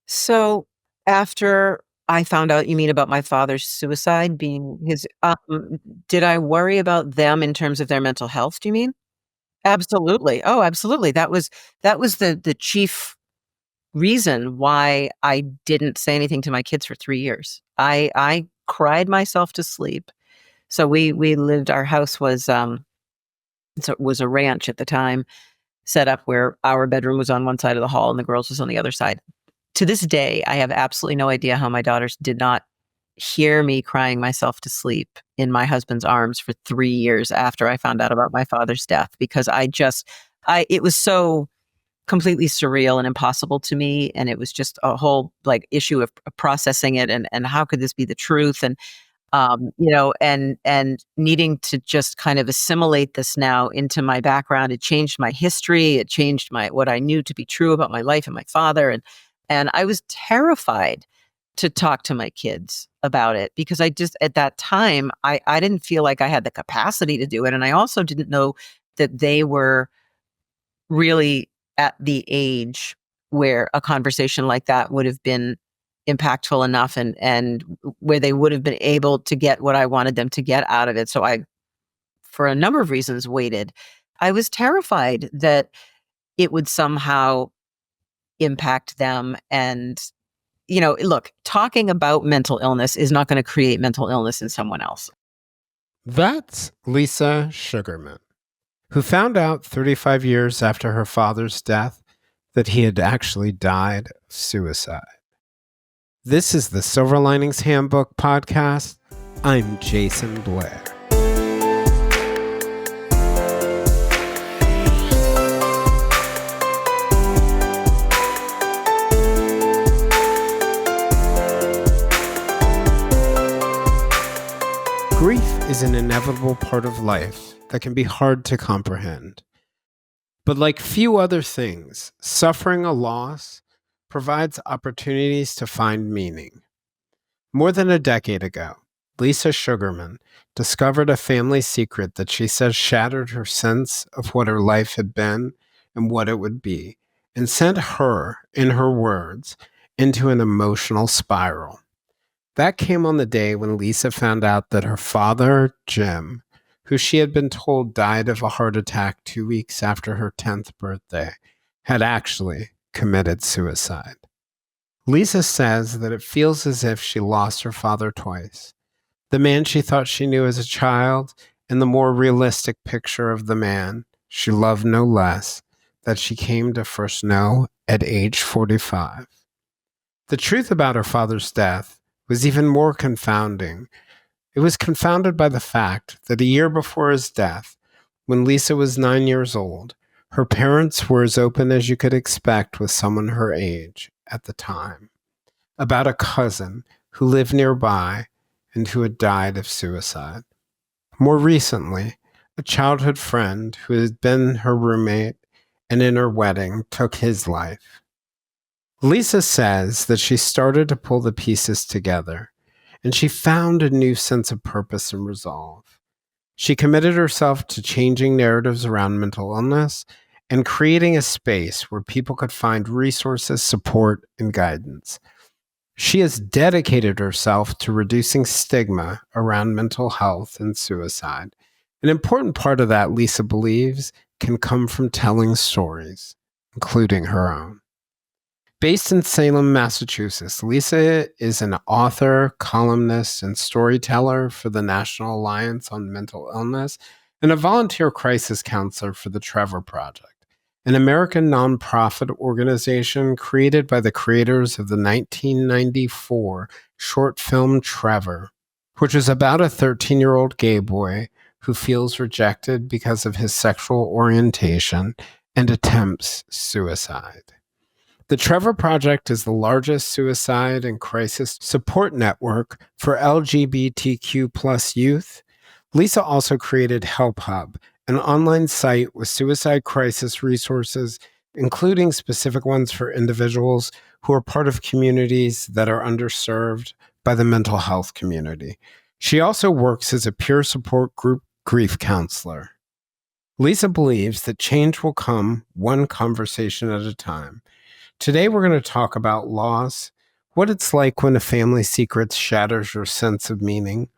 So after I found out, you mean about my father's suicide being did I worry about them in terms of their mental health, do you mean? Absolutely. Oh, absolutely. That was the chief reason why I didn't say anything to my kids for 3 years. I cried myself to sleep. So we lived our house was a ranch at the time, set up where our bedroom was on one side of the hall and the girls was on the other side. To this day, I have absolutely no idea how my daughters did not hear me crying myself to sleep in my husband's arms for 3 years after I found out about my father's death, because I it was so completely surreal and impossible to me, and it was just a whole, like, issue of processing it and how could this be the truth, and and needing to just kind of assimilate this now into my background. It changed my history. It changed my what I knew to be true about my life and my father. And I was terrified to talk to my kids about it because I just at that time I didn't feel like I had the capacity to do it. And I also didn't know that they were really at the age where a conversation like that would have been impactful enough and where they would have been able to get what I wanted them to get out of it. So I, for a number of reasons, waited. I was terrified that it would somehow impact them. And, look, talking about mental illness is not going to create mental illness in someone else. That's Lisa Sugarman, who found out 35 years after her father's death that he had actually died of suicide. This is the Silver Linings Handbook podcast. I'm Jason Blair. Grief is an inevitable part of life that can be hard to comprehend. But like few other things, suffering a loss provides opportunities to find meaning. More than a decade ago, Lisa Sugarman discovered a family secret that she says shattered her sense of what her life had been and what it would be, and sent her, in her words, into an emotional spiral. That came on the day when Lisa found out that her father, Jim, who she had been told died of a heart attack 2 weeks after her 10th birthday, had actually committed suicide. Lisa says that it feels as if she lost her father twice. The man she thought she knew as a child, and the more realistic picture of the man she loved no less, that she came to first know at age 45. The truth about her father's death was even more confounding. It was confounded by the fact that a year before his death, when Lisa was 9 years old, her parents were as open as you could expect with someone her age at the time, about a cousin who lived nearby and who had died of suicide. More recently, a childhood friend who had been her roommate and in her wedding took his life. Lisa says that she started to pull the pieces together, and she found a new sense of purpose and resolve. She committed herself to changing narratives around mental illness and creating a space where people could find resources, support, and guidance. She has dedicated herself to reducing stigma around mental health and suicide. An important part of that, Lisa believes, can come from telling stories, including her own. Based in Salem, Massachusetts, Lisa is an author, columnist, and storyteller for the National Alliance on Mental Illness and a volunteer crisis counselor for the Trevor Project, an American nonprofit organization created by the creators of the 1994 short film Trevor, which is about a 13-year-old gay boy who feels rejected because of his sexual orientation and attempts suicide. The Trevor Project is the largest suicide and crisis support network for LGBTQ plus youth. Lisa also created Help Hub, an online site with suicide crisis resources, including specific ones for individuals who are part of communities that are underserved by the mental health community. She also works as a peer support group grief counselor. Lisa believes that change will come one conversation at a time. Today, we're going to talk about loss, what it's like when a family secret shatters your sense of meaning,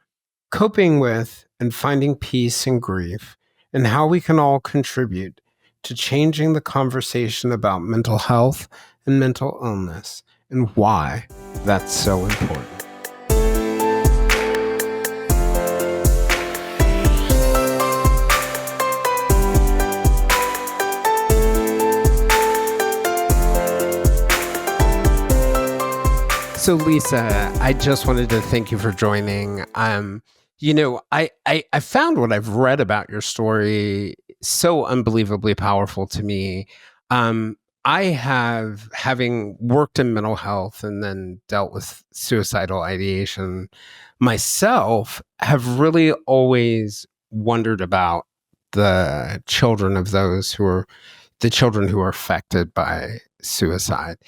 coping with and finding peace in grief, and how we can all contribute to changing the conversation about mental health and mental illness, and why that's so important. So, Lisa, I just wanted to thank you for joining. I found what I've read about your story so unbelievably powerful to me. Um, I have, having worked in mental health and then dealt with suicidal ideation myself, have really always wondered about the children who are affected by suicide.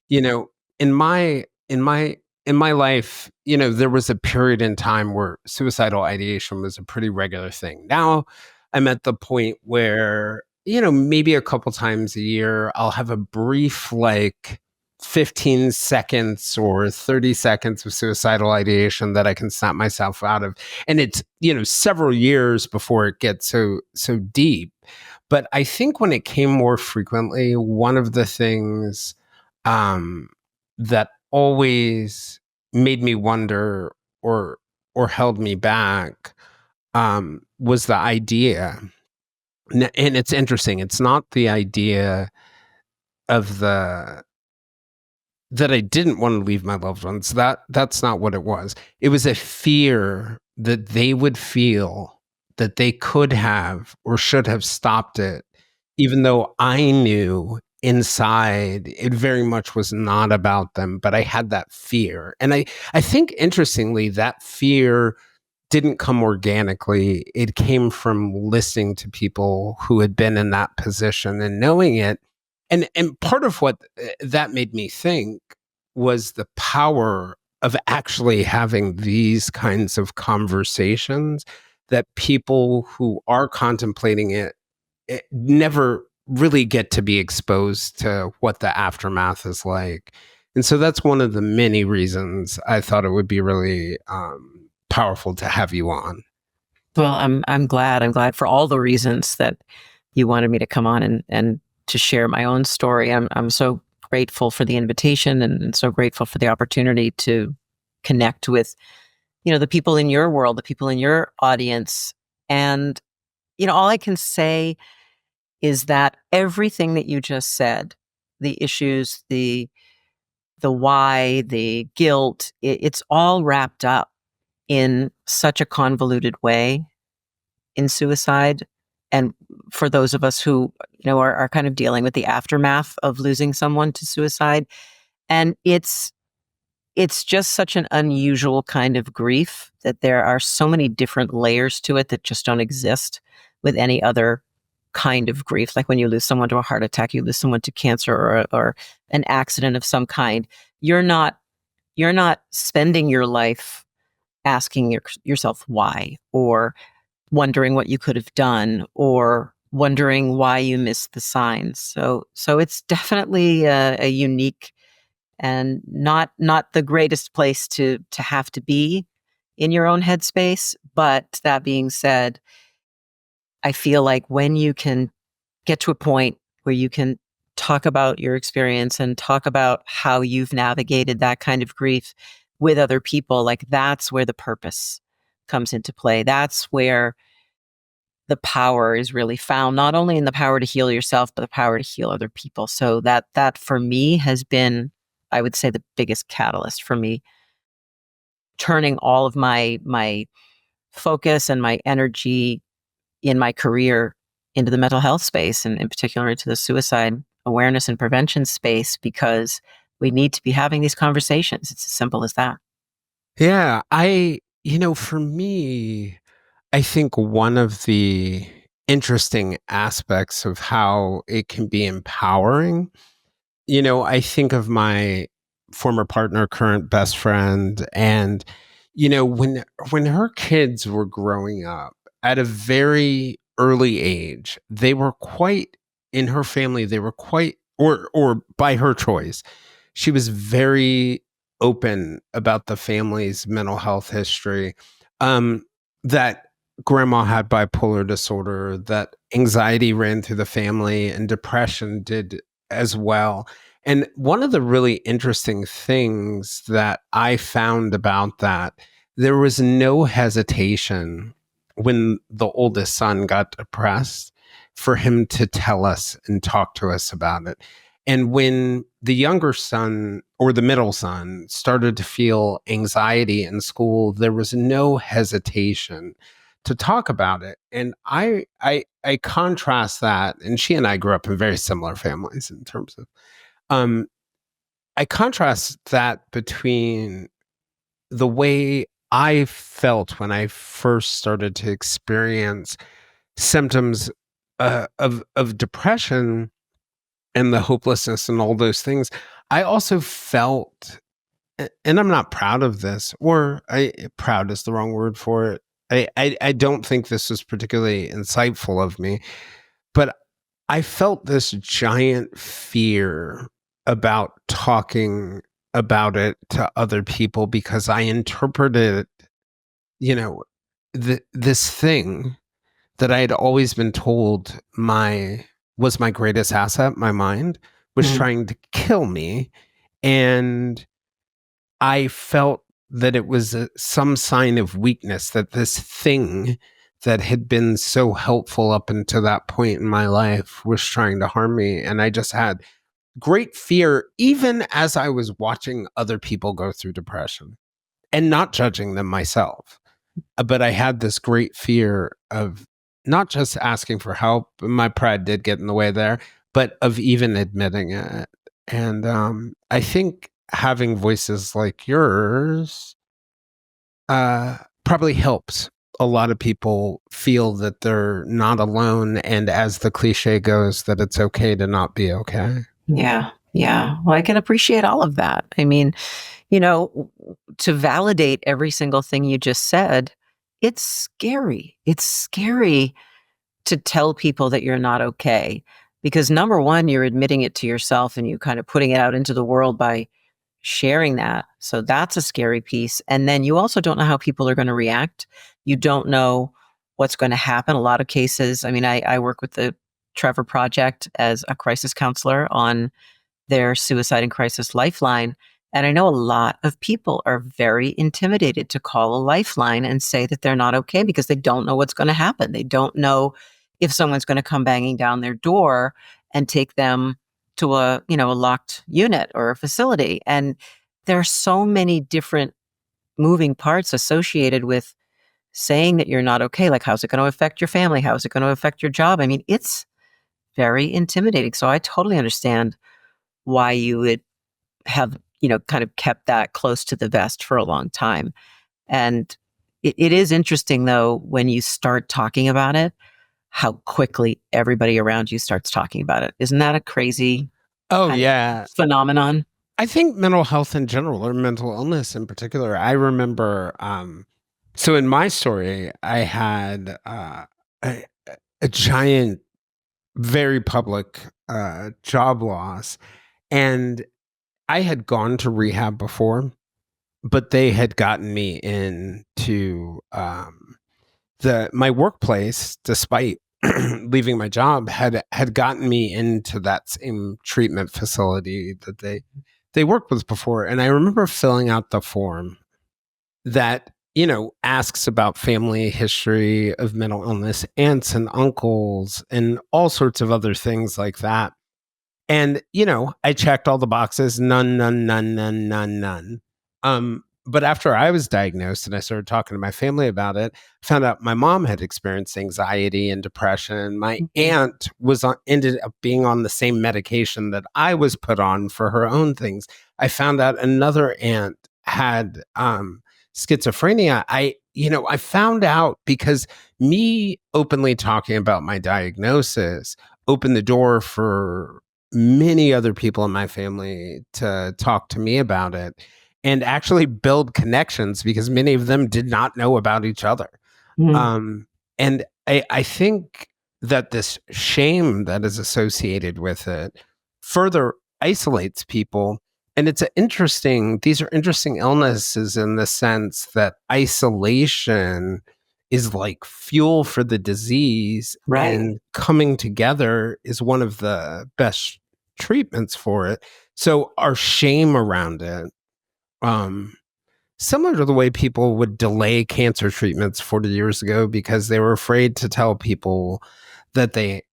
You know, in my in my in my life, there was a period in time where suicidal ideation was a pretty regular thing. Now I'm at the point where, maybe a couple times a year I'll have a brief, like, 15 seconds or 30 seconds of suicidal ideation that I can snap myself out of. And it's, several years before it gets so deep. But I think when it came more frequently, one of the things um, that always made me wonder or held me back was the idea. And it's interesting. It's not the idea of the that I didn't want to leave my loved ones. That's not what it was. It was a fear that they would feel that they could have or should have stopped it, even though I knew inside it very much was not about them, but I had that fear. And I think, interestingly, that fear didn't come organically. It came from listening to people who had been in that position and knowing it. And part of what that made me think was the power of actually having these kinds of conversations that people who are contemplating it never really get to be exposed to what the aftermath is like. And so that's one of the many reasons I thought it would be really powerful to have you on. Well, I'm glad. I'm glad for all the reasons that you wanted me to come on and to share my own story. I'm so grateful for the invitation and so grateful for the opportunity to connect with, the people in your world, the people in your audience. And, all I can say is that everything that you just said, the issues, the why, the guilt, it's all wrapped up in such a convoluted way in suicide. And for those of us who, are kind of dealing with the aftermath of losing someone to suicide. And it's just such an unusual kind of grief that there are so many different layers to it that just don't exist with any other kind of grief. Like when you lose someone to a heart attack, you lose someone to cancer or an accident of some kind. You're not spending your life asking yourself why, or wondering what you could have done, or wondering why you missed the signs. So it's definitely a unique and not the greatest place to have to be in your own headspace. But that being said, I feel like when you can get to a point where you can talk about your experience and talk about how you've navigated that kind of grief with other people, like that's where the purpose comes into play. That's where the power is really found, not only in the power to heal yourself, but the power to heal other people. So that for me has been, I would say, the biggest catalyst for me, turning all of my focus and my energy in my career into the mental health space, and in particular into the suicide awareness and prevention space, because we need to be having these conversations. It's as simple as that. Yeah, for me, I think one of the interesting aspects of how it can be empowering, I think of my former partner, current best friend, and when her kids were growing up at a very early age, they were quite in her family, they were quite or by her choice. She was very open about the family's mental health history, um, that grandma had bipolar disorder, that anxiety ran through the family, and depression did as well. And one of the really interesting things that I found about that, there was no hesitation when the oldest son got depressed for him to tell us and talk to us about it. And when the younger son or the middle son started to feel anxiety in school, there was no hesitation to talk about it. And I contrast that, and she and I grew up in very similar families in terms of um I contrast that between the way I felt when I first started to experience symptoms of depression and the hopelessness and all those things. I also felt, and I'm not proud of this, or proud is the wrong word for it. I don't think this was particularly insightful of me, but I felt this giant fear about talking about it to other people because I interpreted, you know, this thing that I had always been told my was my greatest asset, my mind, was Mm. trying to kill me. And I felt that it was some sign of weakness, that this thing that had been so helpful up until that point in my life was trying to harm me. And I just had great fear, even as I was watching other people go through depression and not judging them myself. But I had this great fear of not just asking for help, my pride did get in the way there, but of even admitting it. And I think having voices like yours probably helps a lot of people feel that they're not alone. And as the cliche goes, that it's okay to not be okay. Yeah. Yeah. Well, I can appreciate all of that. I mean, to validate every single thing you just said, it's scary. It's scary to tell people that you're not okay because number one, you're admitting it to yourself and you kind of putting it out into the world by sharing that. So that's a scary piece. And then you also don't know how people are going to react. You don't know what's going to happen. A lot of cases, I mean, I work with the Trevor Project as a crisis counselor on their suicide and crisis lifeline. And I know a lot of people are very intimidated to call a lifeline and say that they're not okay because they don't know what's going to happen. They don't know if someone's going to come banging down their door and take them to a locked unit or a facility. And there are so many different moving parts associated with saying that you're not okay. Like, how's it going to affect your family? How's it going to affect your job? I mean, it's very intimidating. So I totally understand why you would have, kind of kept that close to the vest for a long time. And it is interesting, though, when you start talking about it, how quickly everybody around you starts talking about it. Isn't that a crazy Oh, kind of yeah. phenomenon? I think mental health in general, or mental illness in particular, I remember. So in my story, I had a, a giant, very public job loss. And I had gone to rehab before, but they had gotten me into my workplace, despite leaving my job, had gotten me into that same treatment facility that they worked with before. And I remember filling out the form that asks about family history of mental illness, aunts and uncles, and all sorts of other things like that. And, I checked all the boxes, none, none, none, none, none, none. But after I was diagnosed and I started talking to my family about it, found out my mom had experienced anxiety and depression. My Mhm. aunt ended up being on the same medication that I was put on for her own things. I found out another aunt had schizophrenia. I found out because me openly talking about my diagnosis opened the door for many other people in my family to talk to me about it and actually build connections because many of them did not know about each other. Mm. Um, and I think that this shame that is associated with it further isolates people. And these are interesting illnesses in the sense that isolation is like fuel for the disease, Right. and coming together is one of the best treatments for it. So our shame around it, um, similar to the way people would delay cancer treatments 40 years ago because they were afraid to tell people that they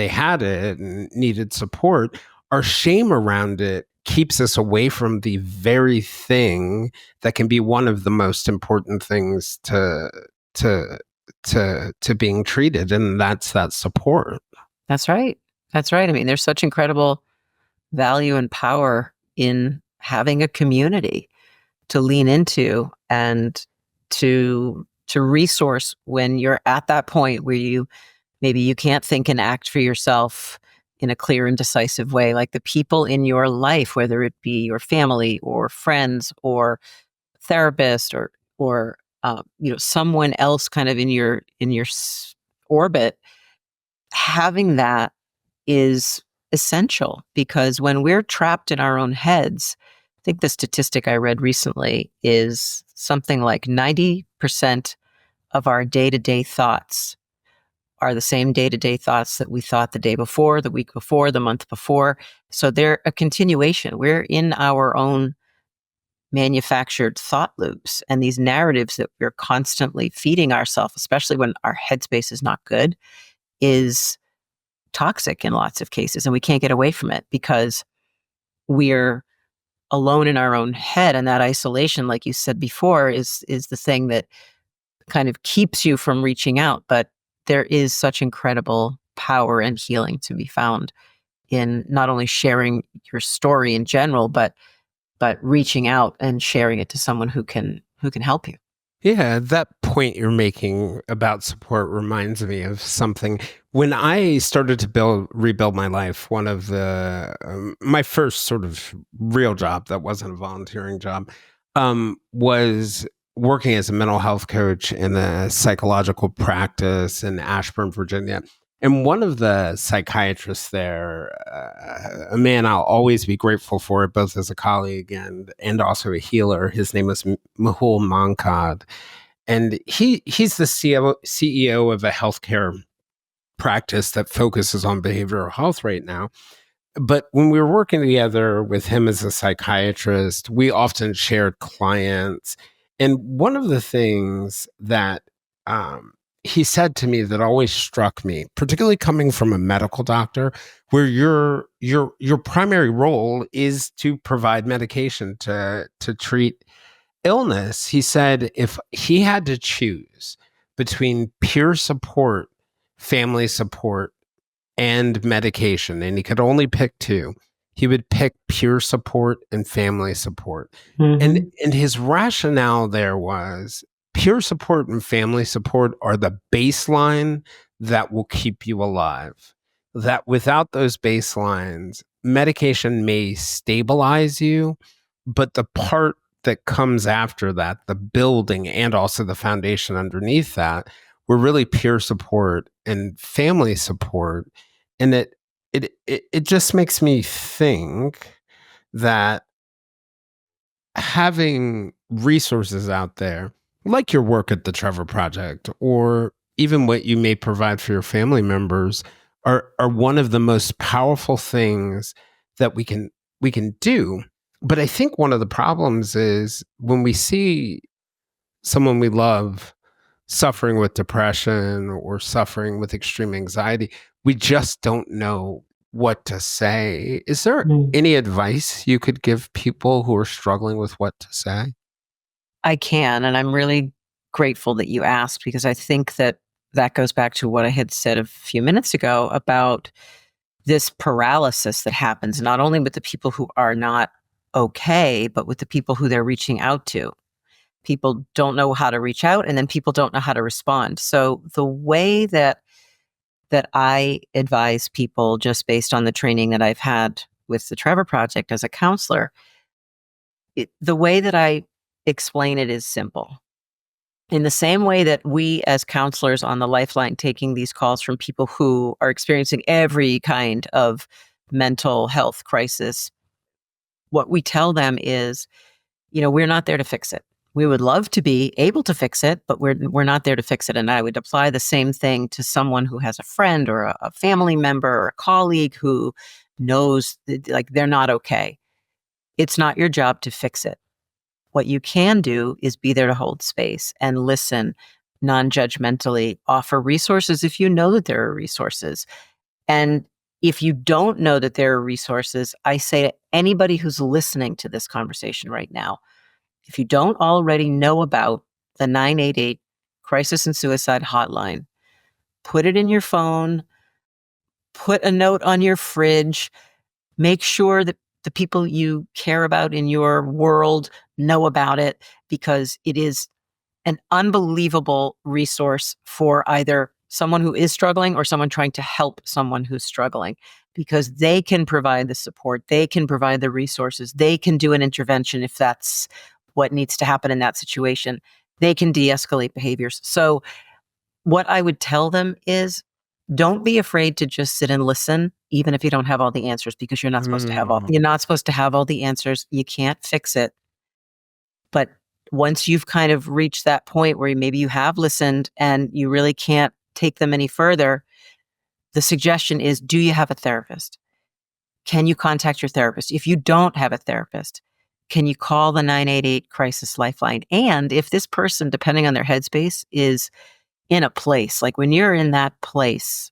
had it and needed support. Our shame around it keeps us away from the very thing that can be one of the most important things to to being treated, and that's that support. That's right. That's right. I mean, there's such incredible value and power in having a community to lean into and to resource when you're at that point where maybe you can't think and act for yourself in a clear and decisive way. Like the people in your life, whether it be your family or friends or therapist or someone else kind of in your orbit, having that is essential, because when we're trapped in our own heads, I think the statistic I read recently is something like 90% of our day-to-day thoughts are the same day-to-day thoughts that we thought the day before, the week before, the month before. So they're a continuation. We're in our own manufactured thought loops and these narratives that we're constantly feeding ourselves, especially when our headspace is not good, is toxic in lots of cases. And we can't get away from it because we're alone in our own head. And that isolation, like you said before, is the thing that kind of keeps you from reaching out. But there is such incredible power and healing to be found in not only sharing your story in general, but reaching out and sharing it to someone who can help you. Yeah, that point you're making about support reminds me of something. When I started to rebuild my life, one of the my first sort of real job that wasn't a volunteering job was working as a mental health coach in a psychological practice in Ashburn, Virginia. And one of the psychiatrists there, a man I'll always be grateful for, both as a colleague and also a healer. His name was Mehul Mankad, and he's the CEO of a healthcare practice that focuses on behavioral health right now. But when we were working together with him as a psychiatrist, we often shared clients. And one of the things that he said to me that always struck me, particularly coming from a medical doctor, where your primary role is to provide medication to treat illness. He said if he had to choose between peer support, family support, and medication, and he could only pick two, he would pick peer support and family support. And Mm-hmm. his rationale there was peer support and family support are the baseline that will keep you alive. That without those baselines, medication may stabilize you, but the part that comes after that, the building and also the foundation underneath that, were really peer support and family support. And it just makes me think that having resources out there, like your work at the Trevor Project, or even what you may provide for your family members, are one of the most powerful things that we can do. But I think one of the problems is when we see someone we love suffering with depression or suffering with extreme anxiety, we just don't know what to say. Is there any advice you could give people who are struggling with what to say? I can, and I'm really grateful that you asked, because I think that that goes back to what I had said a few minutes ago about this paralysis that happens not only with the people who are not okay, but with the people who they're reaching out to. People don't know how to reach out, and then people don't know how to respond. So the way that I advise people, just based on the training that I've had with the Trevor Project as a counselor, the way that I explain it is simple. In the same way that we as counselors on the Lifeline taking these calls from people who are experiencing every kind of mental health crisis, what we tell them is, we're not there to fix it. We would love to be able to fix it, but we're not there to fix it. And I would apply the same thing to someone who has a friend or a family member or a colleague who knows that, like, they're not okay. It's not your job to fix it. What you can do is be there to hold space and listen non-judgmentally, offer resources if you know that there are resources. And if you don't know that there are resources, I say to anybody who's listening to this conversation right now, if you don't already know about the 988 Crisis and Suicide Hotline, put it in your phone, put a note on your fridge, make sure that the people you care about in your world know about it, because it is an unbelievable resource for either someone who is struggling or someone trying to help someone who's struggling, because they can provide the support, they can provide the resources, they can do an intervention if that's what needs to happen in that situation. They can de-escalate behaviors. So what I would tell them is, don't be afraid to just sit and listen, even if you don't have all the answers, because you're not supposed to have all the answers. You can't fix it. But once you've kind of reached that point where maybe you have listened and you really can't take them any further, the suggestion is, do you have a therapist? Can you contact your therapist? If you don't have a therapist, can you call the 988 Crisis Lifeline? And if this person, depending on their headspace, is in a place, like when you're in that place,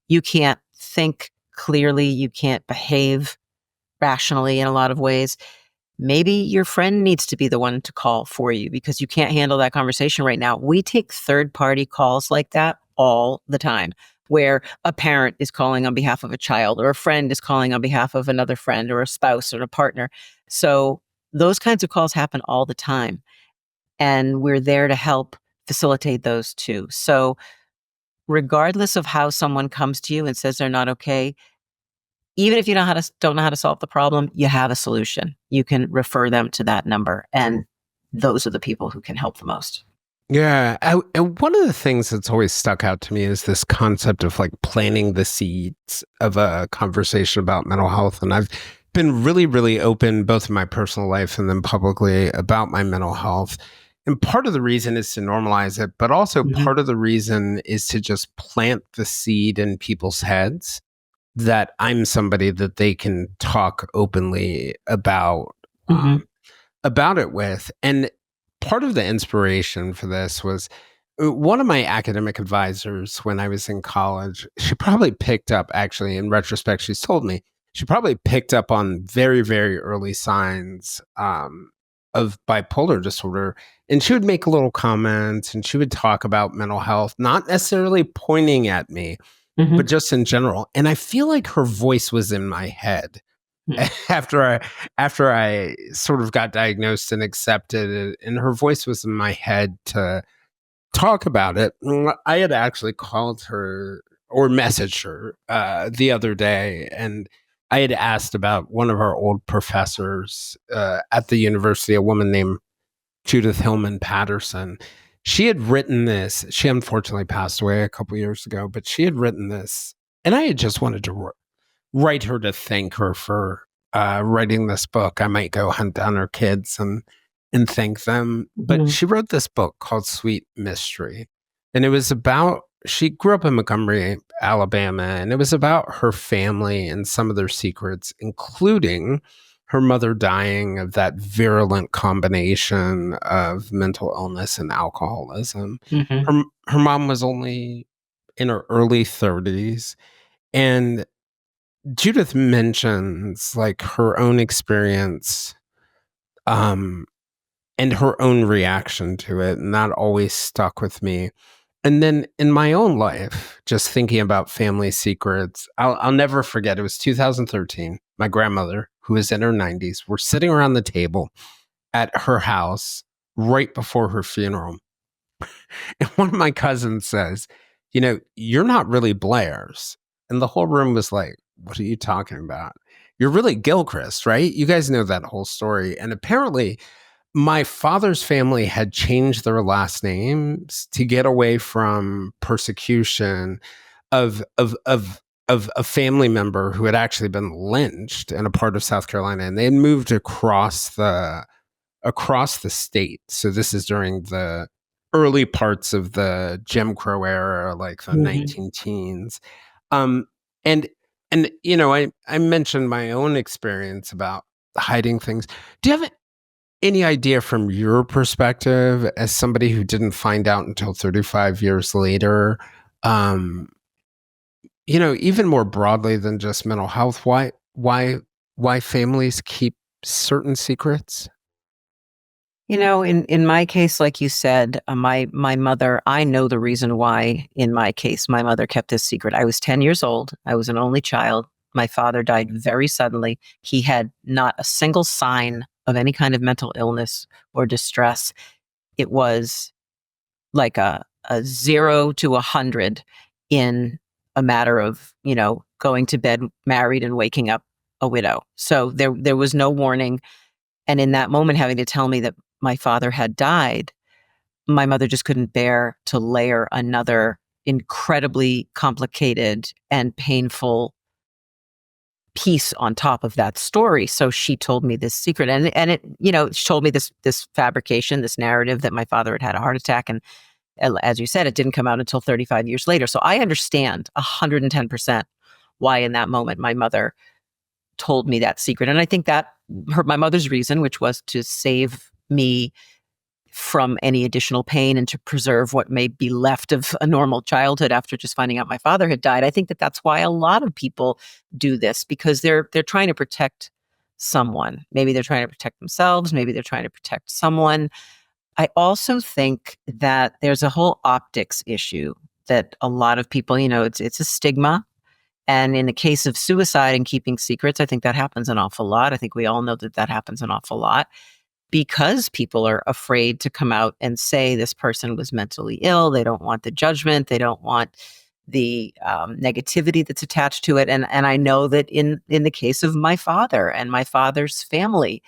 you can't think clearly, you can't behave rationally in a lot of ways. Maybe your friend needs to be the one to call for you because you can't handle that conversation right now. We take third-party calls like that all the time, where a parent is calling on behalf of a child, or a friend is calling on behalf of another friend, or a spouse or a partner. So those kinds of calls happen all the time, and we're there to help facilitate those too. So regardless of how someone comes to you and says they're not okay, even if you don't know how to solve the problem, you have a solution. You can refer them to that number, and those are the people who can help the most. Yeah. And one of the things that's always stuck out to me is this concept of like planting the seeds of a conversation about mental health. And I've been really, really open, both in my personal life and then publicly, about my mental health. And part of the reason is to normalize it, but also Mhm. part of the reason is to just plant the seed in people's heads that I'm somebody that they can talk openly Mhm. about it with. And part of the inspiration for this was one of my academic advisors when I was in college. She probably picked up, actually, in retrospect, she's told me, she probably picked up on very, very early signs of bipolar disorder. And she would make little comments and she would talk about mental health, not necessarily pointing at me, but Mhm. just in general. And I feel like her voice was in my head Mhm. after I sort of got diagnosed and accepted it, and her voice was in my head to talk about it. I had actually called her or messaged her the other day, and I had asked about one of our old professors at the university, a woman named Judith Hillman Patterson. She had written this. She unfortunately passed away a couple years ago, but she had written this, and I had just wanted to write her to thank her for writing this book. I might go hunt down her kids and thank them. But Mhm. she wrote this book called Sweet Mystery, and it was about, she grew up in Montgomery, Alabama, and it was about her family and some of their secrets, including her mother dying of that virulent combination of mental illness and alcoholism. Mhm. Her mom was only in her early 30s, and Judith mentions like her own experience um and her own reaction to it, and that always stuck with me. And then in my own life, just thinking about family secrets, I'll never forget, it was 2013. My grandmother, who was in her 90s, we're sitting around the table at her house right before her funeral. And one of my cousins says, you're not really Blair's. And the whole room was like, what are you talking about? You're really Gilchrist, right? You guys know that whole story. And apparently, my father's family had changed their last names to get away from persecution of of a family member who had actually been lynched in a part of South Carolina, and they had moved across the state. So this is during the early parts of the Jim Crow era, like the Mhm. 19 teens. Um, and I mentioned my own experience about hiding things. Do you have any idea from your perspective, as somebody who didn't find out until 35 years later, um, even more broadly than just mental health, why families keep certain secrets? In my case, like you said, my mother, I know the reason why, in my case, my mother kept this secret. I was 10 years old. I was an only child. My father died very suddenly. He had not a single sign of any kind of mental illness or distress. It was like a 0 to 100 in a matter of, going to bed married and waking up a widow. So there was no warning. And in that moment, having to tell me that my father had died, my mother just couldn't bear to layer another incredibly complicated and painful piece on top of that story. So she told me this secret, and she told me this fabrication, this narrative that my father had had a heart attack, and as you said, it didn't come out until 35 years later. So I understand 110% why in that moment my mother told me that secret. And I think that my mother's reason, which was to save me from any additional pain and to preserve what may be left of a normal childhood after just finding out my father had died. I think that that's why a lot of people do this, because they're trying to protect someone. Maybe they're trying to protect themselves, maybe they're trying to protect someone. I also think that there's a whole optics issue that a lot of people, it's a stigma. And in the case of suicide and keeping secrets, I think that happens an awful lot. I think we all know that that happens an awful lot because people are afraid to come out and say this person was mentally ill. They don't want the judgment. They don't want the negativity that's attached to it. And I know that in the case of my father and my father's family,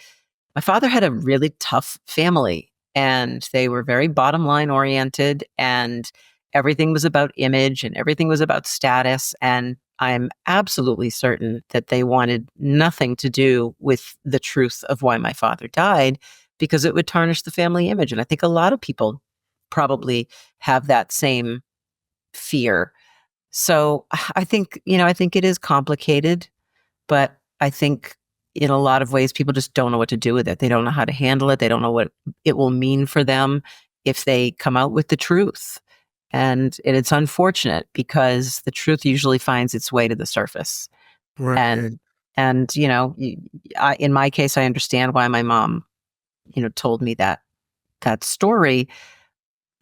my father had a really tough family, and they were very bottom line oriented, and everything was about image and everything was about status. And I'm absolutely certain that they wanted nothing to do with the truth of why my father died, because it would tarnish the family image. And I think a lot of people probably have that same fear. So I think it is complicated, but I think in a lot of ways, people just don't know what to do with it. They don't know how to handle it. They don't know what it will mean for them if they come out with the truth. And it's unfortunate because the truth usually finds its way to the surface. Right. And in my case, I understand why my mom, told me that story.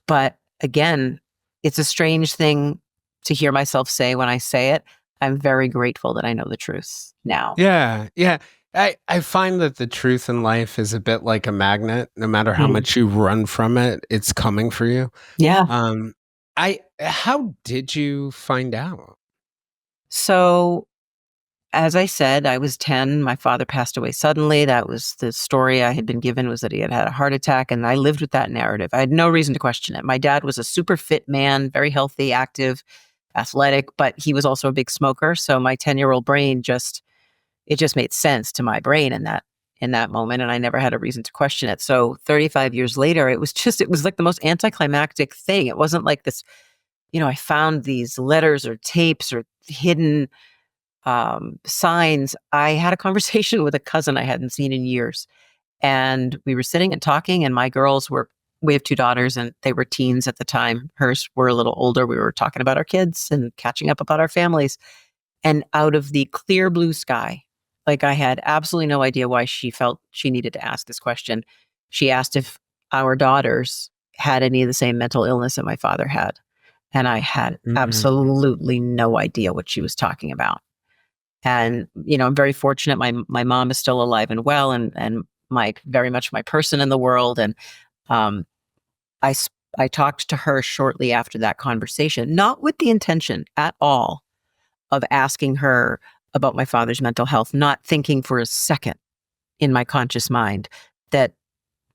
But again, it's a strange thing to hear myself say when I say it. I'm very grateful that I know the truth now. Yeah, yeah. I find that the truth in life is a bit like a magnet. No matter how Mm. much you run from it, it's coming for you. Yeah. I How did you find out? So, as I said, I was 10. My father passed away suddenly. That was the story I had been given, was that he had had a heart attack, and I lived with that narrative. I had no reason to question it. My dad was a super fit man, very healthy, active, athletic, but he was also a big smoker. So my 10-year-old brain just made sense to my brain in that moment, and I never had a reason to question it. So 35 years later, it was like the most anticlimactic thing. It wasn't like this, I found these letters or tapes or hidden signs. I had a conversation with a cousin I hadn't seen in years, and we were sitting and talking. And we have two daughters, and they were teens at the time. Hers were a little older. We were talking about our kids and catching up about our families. And out of the clear blue sky, like I had absolutely no idea why she felt she needed to ask this question. She asked if our daughters had any of the same mental illness that my father had. And I had Mhm. absolutely no idea what she was talking about. And, I'm very fortunate. My mom is still alive and well, and very much my person in the world. And um, I talked to her shortly after that conversation, not with the intention at all of asking her about my father's mental health, not thinking for a second in my conscious mind that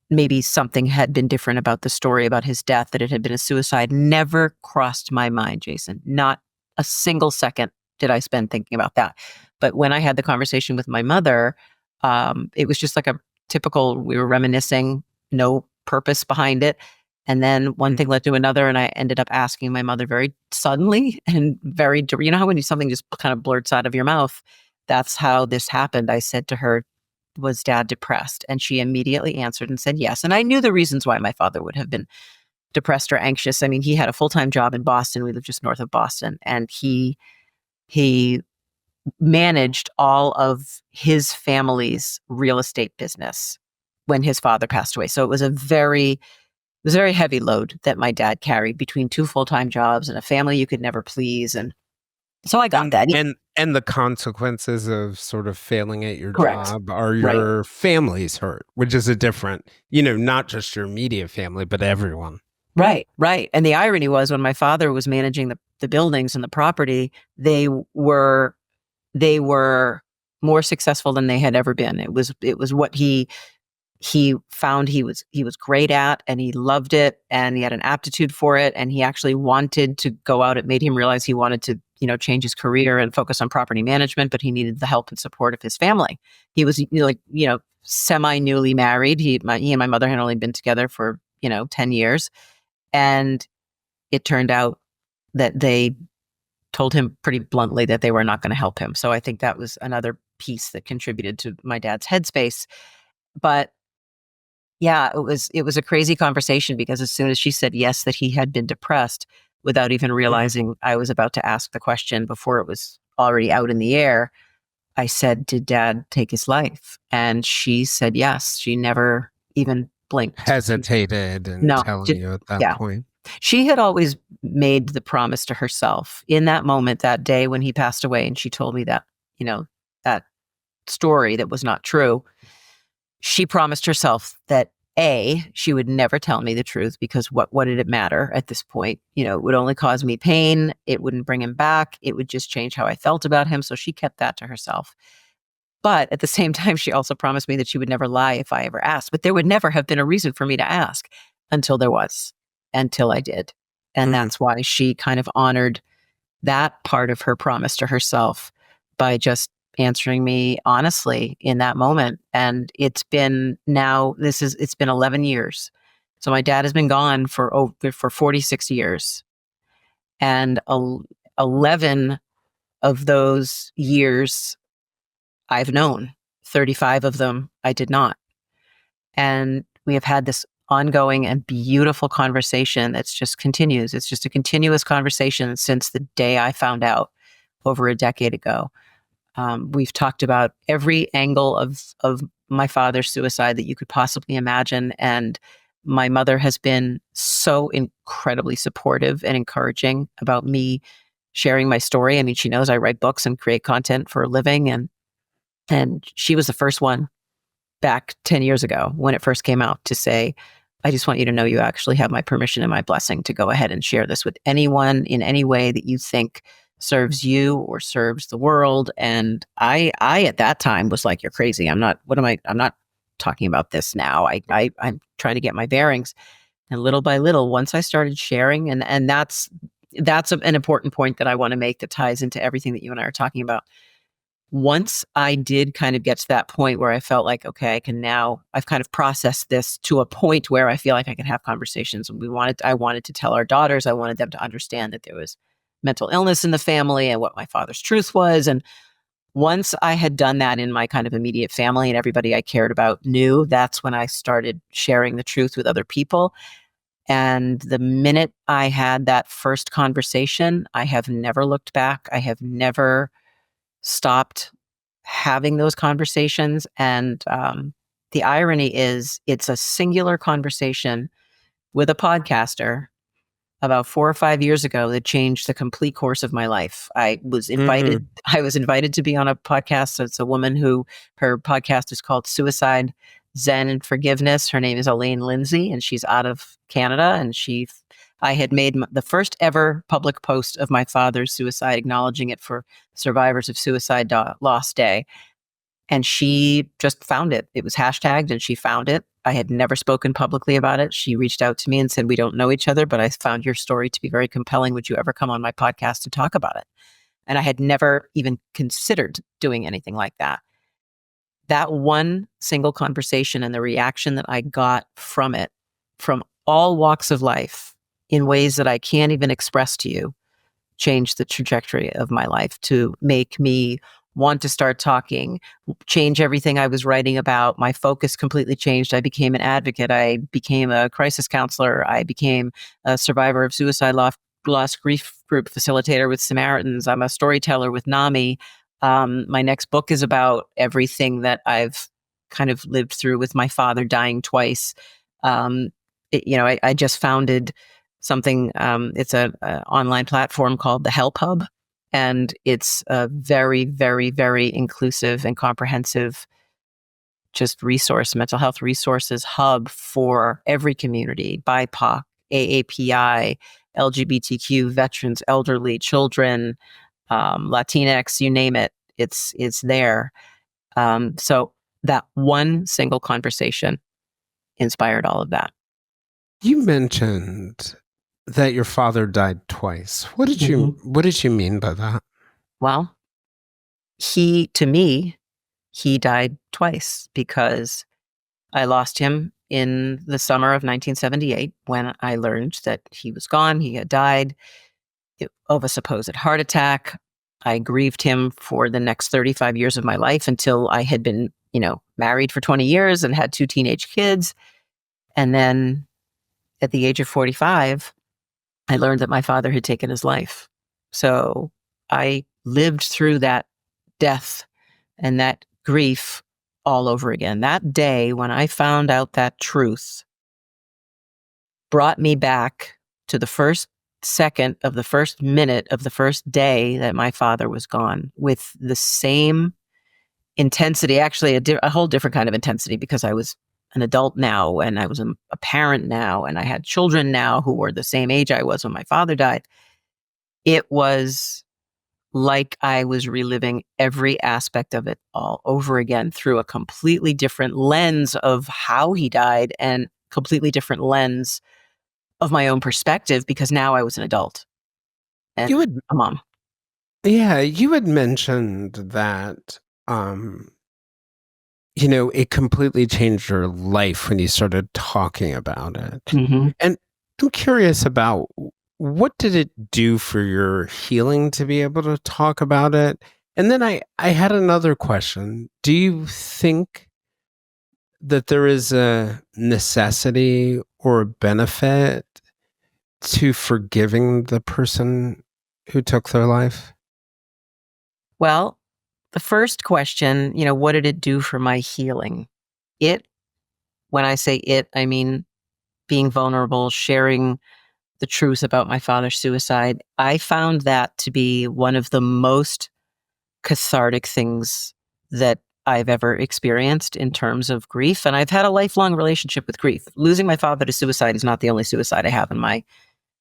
maybe something had been different about the story about his death, that it had been a suicide. Never crossed my mind, Jason. Not a single second did I spend thinking about that. But when I had the conversation with my mother, it was just like a typical, we were reminiscing, no purpose behind it. And then one thing led to another, and I ended up asking my mother very suddenly and very, you know how when something just kind of blurts out of your mouth? That's how this happened. I said to her, was Dad depressed? And she immediately answered and said yes. And I knew the reasons why my father would have been depressed or anxious. I mean, he had a full-time job in Boston. We lived just north of Boston, and he managed all of his family's real estate business when his father passed away. So it was a very heavy load that my dad carried between two full-time jobs and a family you could never please. And so I got And that. and the consequences of sort of failing at your Correct. job are Right. your family's hurt, which is a different, not just your immediate family, but everyone. Right. Right. And the irony was when my father was managing the buildings and the property, they were more successful than they had ever been. It was what he found he was great at, and he loved it, and he had an aptitude for it, and he actually wanted to go out. It made him realize he wanted to, change his career and focus on property management, but he needed the help and support of his family. He was semi newly married. He and my mother had only been together for 10 years, and it turned out that they told him pretty bluntly that they were not going to help him. So I think that was another piece that contributed to my dad's headspace. But yeah, it was a crazy conversation, because as soon as she said yes, that he had been depressed, without even realizing I was about to ask the question before it was already out in the air, I said, "Did Dad take his life?" And she said yes. She never even blinked. Hesitated and No, telling you at that yeah. point. She had always made the promise to herself in that moment, that day when he passed away, and she told me that, that story that was not true. She promised herself that she would never tell me the truth, because what did it matter at this point? It would only cause me pain. It wouldn't bring him back. It would just change how I felt about him. So she kept that to herself. But at the same time, she also promised me that she would never lie if I ever asked. But there would never have been a reason for me to ask until there was, until I did. And Mm. that's why she kind of honored that part of her promise to herself by just answering me honestly in that moment. And it's been 11 years. So my dad has been gone for 46 years. And 11 of those years I've known. 35 of them I did not. And we have had this ongoing and beautiful conversation that's just continues. It's just a continuous conversation since the day I found out over a decade ago. We've talked about every angle of my father's suicide that you could possibly imagine. And my mother has been so incredibly supportive and encouraging about me sharing my story. I mean, she knows I write books and create content for a living. And she was the first one back 10 years ago when it first came out to say, I just want you to know you actually have my permission and my blessing to go ahead and share this with anyone in any way that you think serves you or serves the world. And I at that time was like, you're crazy. I'm not talking about this now. I'm trying to get my bearings. And little by little, once I started sharing, and that's an important point that I want to make that ties into everything that you and I are talking about. Once I did kind of get to that point where I felt like, okay, I've kind of processed this to a point where I feel like I can have conversations. And I wanted to tell our daughters, I wanted them to understand that there was mental illness in the family and what my father's truth was. And once I had done that in my kind of immediate family and everybody I cared about knew, that's when I started sharing the truth with other people. And the minute I had that first conversation, I have never looked back. I have never stopped having those conversations. And the irony is, it's a singular conversation with a podcaster about 4 or 5 years ago that changed the complete course of my life. I was invited. I was invited to be on a podcast. So it's a woman her podcast is called Suicide, Zen, and Forgiveness. Her name is Elaine Lindsay, and she's out of Canada. And I had made the first ever public post of my father's suicide, acknowledging it for survivors of Suicide Loss Day. And she just found it. It was hashtagged and she found it. I had never spoken publicly about it. She reached out to me and said, we don't know each other, but I found your story to be very compelling. Would you ever come on my podcast to talk about it? And I had never even considered doing anything like that. That one single conversation and the reaction that I got from it, from all walks of life, in ways that I can't even express to you, changed the trajectory of my life to make me want to start talking, change everything I was writing about. My focus completely changed. I became an advocate. I became a crisis counselor. I became a survivor of suicide loss grief group facilitator with Samaritans. I'm a storyteller with NAMI. My next book is about everything that I've kind of lived through with my father dying twice. I just founded something. It's a online platform called the Help Hub, and it's a very, very, very inclusive and comprehensive just mental health resources hub for every community: BIPOC, AAPI, LGBTQ, veterans, elderly, children, Latinx, you name it. It's there. So that one single conversation inspired all of that. You mentioned that your father died twice. What did you mean by that? Well, to me, he died twice because I lost him in the summer of 1978 when I learned that he was gone. He had died of a supposed heart attack. I grieved him for the next 35 years of my life until I had been, married for 20 years and had 2 teenage kids. And then at the age of 45, I learned that my father had taken his life. So I lived through that death and that grief all over again. That day when I found out that truth brought me back to the first second of the first minute of the first day that my father was gone, with the same intensity, actually a whole different kind of intensity, because I was an adult now and I was a parent now and I had children now who were the same age I was when my father died. It was like I was reliving every aspect of it all over again through a completely different lens of how he died and completely different lens of my own perspective, because now I was an adult and You had a mom. Yeah, you had mentioned that um it completely changed your life when you started talking about it. Hmm. And I'm curious about what did it do for your healing to be able to talk about it? And then I had another question. Do you think that there is a necessity or a benefit to forgiving the person who took their life? Well, the first question, what did it do for my healing? It, when I say it, I mean being vulnerable, sharing the truth about my father's suicide. I found that to be one of the most cathartic things that I've ever experienced in terms of grief. And I've had a lifelong relationship with grief. Losing my father to suicide is not the only suicide I have in my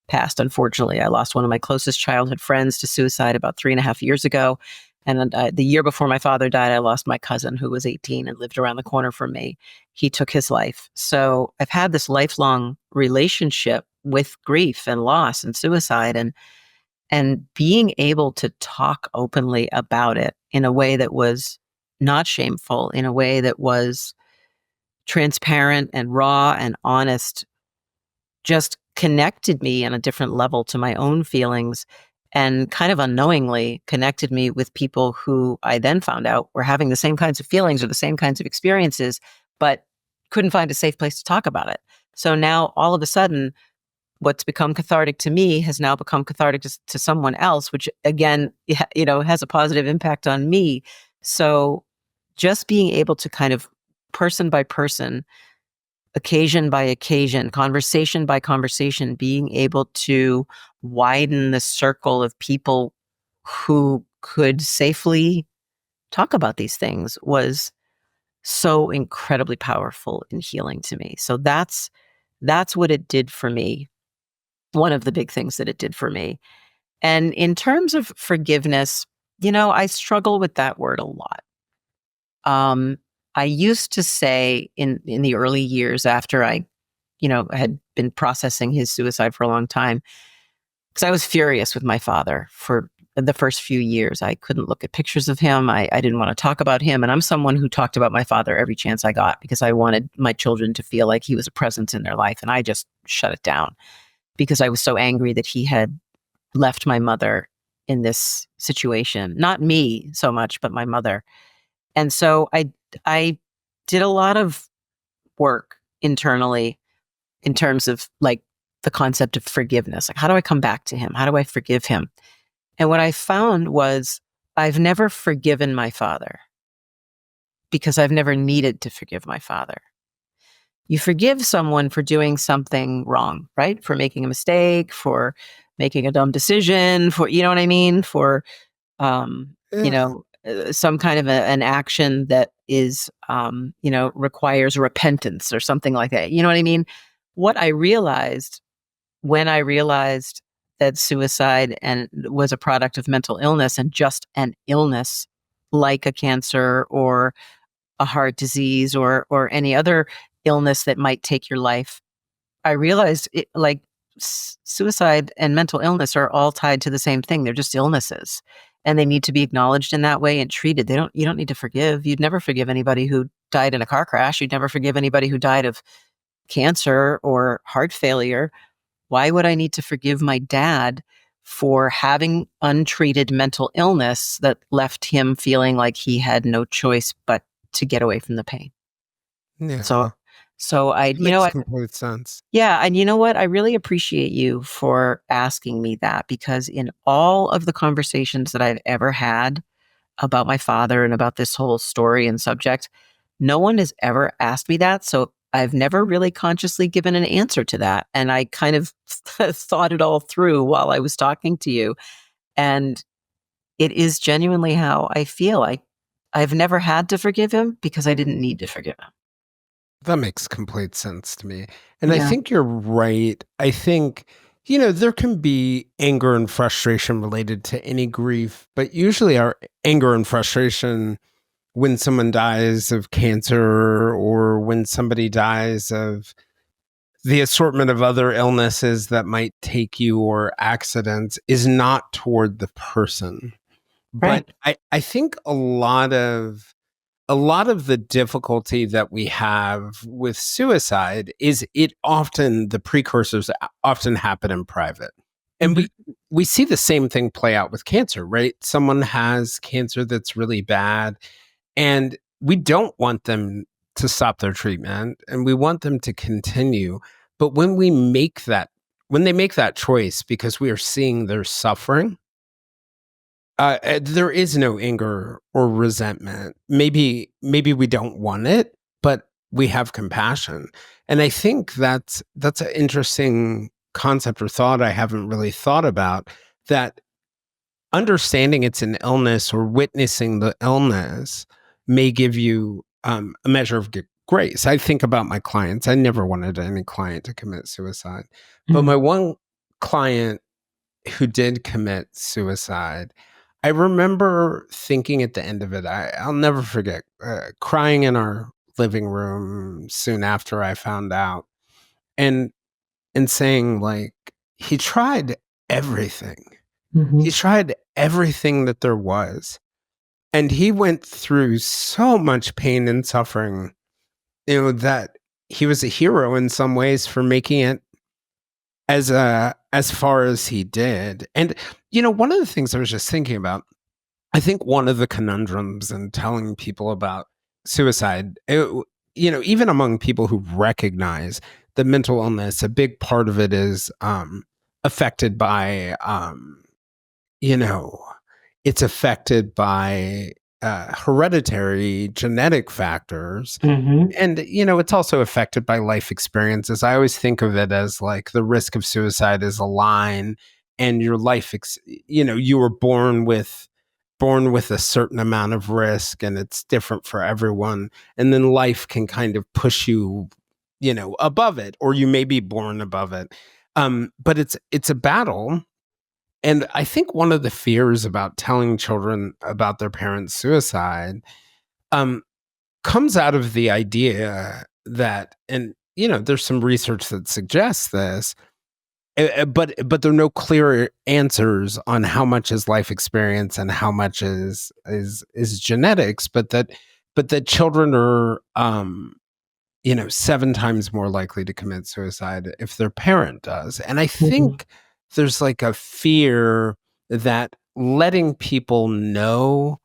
past. Unfortunately, I lost one of my closest childhood friends to suicide about 3.5 years ago. And the year before my father died, I lost my cousin who was 18 and lived around the corner from me. He took his life. So I've had this lifelong relationship with grief and loss and suicide, and being able to talk openly about it in a way that was not shameful, in a way that was transparent and raw and honest, just connected me on a different level to my own feelings, and kind of unknowingly connected me with people who I then found out were having the same kinds of feelings or the same kinds of experiences, but couldn't find a safe place to talk about it. So now all of a sudden, what's become cathartic to me has now become cathartic to someone else, which again, has a positive impact on me. So just being able to kind of, person by person, occasion by occasion, conversation by conversation, being able to widen the circle of people who could safely talk about these things was so incredibly powerful and healing to me. So that's what it did for me. One of the big things that it did for me. And in terms of forgiveness, I struggle with that word a lot. Um, I used to say in the early years after I had been processing his suicide for a long time, because I was furious with my father for the first few years. I couldn't look at pictures of him. I didn't want to talk about him. And I'm someone who talked about my father every chance I got because I wanted my children to feel like he was a presence in their life. And I just shut it down because I was so angry that he had left my mother in this situation. Not me so much, but my mother. And so I did a lot of work internally in terms of like the concept of forgiveness. Like, how do I come back to him? How do I forgive him? And what I found was I've never forgiven my father because I've never needed to forgive my father. You forgive someone for doing something wrong, right? For making a mistake, for making a dumb decision, for, you know what I mean? For, Yeah. some kind of an action that is, requires repentance or something like that. You know what I mean? What I realized when I realized that suicide and was a product of mental illness and just an illness like a cancer or a heart disease or any other illness that might take your life, I realized suicide and mental illness are all tied to the same thing. They're just illnesses and they need to be acknowledged in that way and treated. You don't need to forgive. You'd never forgive anybody who died in a car crash. You'd never forgive anybody who died of cancer or heart failure. Why would I need to forgive my dad for having untreated mental illness that left him feeling like he had no choice but to get away from the pain? So, Yeah. so I, It makes complete sense. yeah, and you know what? I really appreciate you for asking me that because in all of the conversations that I've ever had about my father and about this whole story and subject, no one has ever asked me that. So I've never really consciously given an answer to that. And I kind of thought it all through while I was talking to you. And it is genuinely how I feel. I've never had to forgive him because I didn't need to forgive him. That makes complete sense to me. And I Yeah. think you're right. I think, there can be anger and frustration related to any grief, but usually our anger and frustration when someone dies of cancer or when somebody dies of the assortment of other illnesses that might take you or accidents is not toward the person. Right. But I think a lot of the difficulty that we have with suicide is the precursors often happen in private. And Hmm. we see the same thing play out with cancer, right? Someone has cancer that's really bad and we don't want them to stop their treatment and we want them to continue. But when they make that choice because we are seeing their suffering, there is no anger or resentment. Maybe we don't want it, but we have compassion. And I think that's an interesting concept or thought I haven't really thought about, that understanding it's an illness or witnessing the illness may give you a measure of grace. I think about my clients. I never wanted any client to commit suicide, but Mm. my one client who did commit suicide, I remember thinking at the end of it, I'll never forget crying in our living room soon after I found out, and saying like he tried everything. He Hmm. tried everything that there was, and he went through so much pain and suffering. That he was a hero in some ways for making it as far as he did. And one of the things I was just thinking about, I think one of the conundrums in telling people about suicide, even among people who recognize the mental illness, a big part of it is affected by, you know, it's affected by hereditary genetic factors. Hmm. And, it's also affected by life experiences. I always think of it as like the risk of suicide is a line, and your you were born with a certain amount of risk, and it's different for everyone. And then life can kind of push you, above it, or you may be born above it. But it's a battle. And I think one of the fears about telling children about their parents' suicide, um, comes out of the idea that, and there's some research that suggests this, but there are no clear answers on how much is life experience and how much is genetics, but that children are 7 times more likely to commit suicide if their parent does. And I Mhm. think there's like a fear that letting people know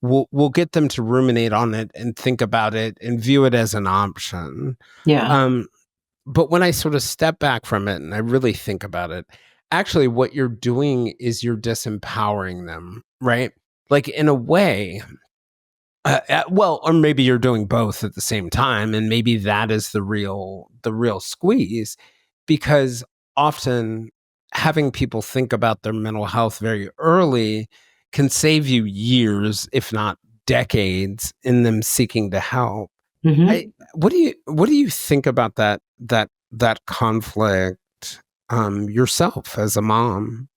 will get them to ruminate on it and think about it and view it as an option. Yeah. Um, but when I sort of step back from it and I really think about it, actually, what you're doing is you're disempowering them, right? Like, in a way, well, or maybe you're doing both at the same time, and maybe that is the real squeeze, because often having people think about their mental health very early can save you years, if not decades, in them seeking to help. I Mhm. what do you think about that conflict yourself as a mom?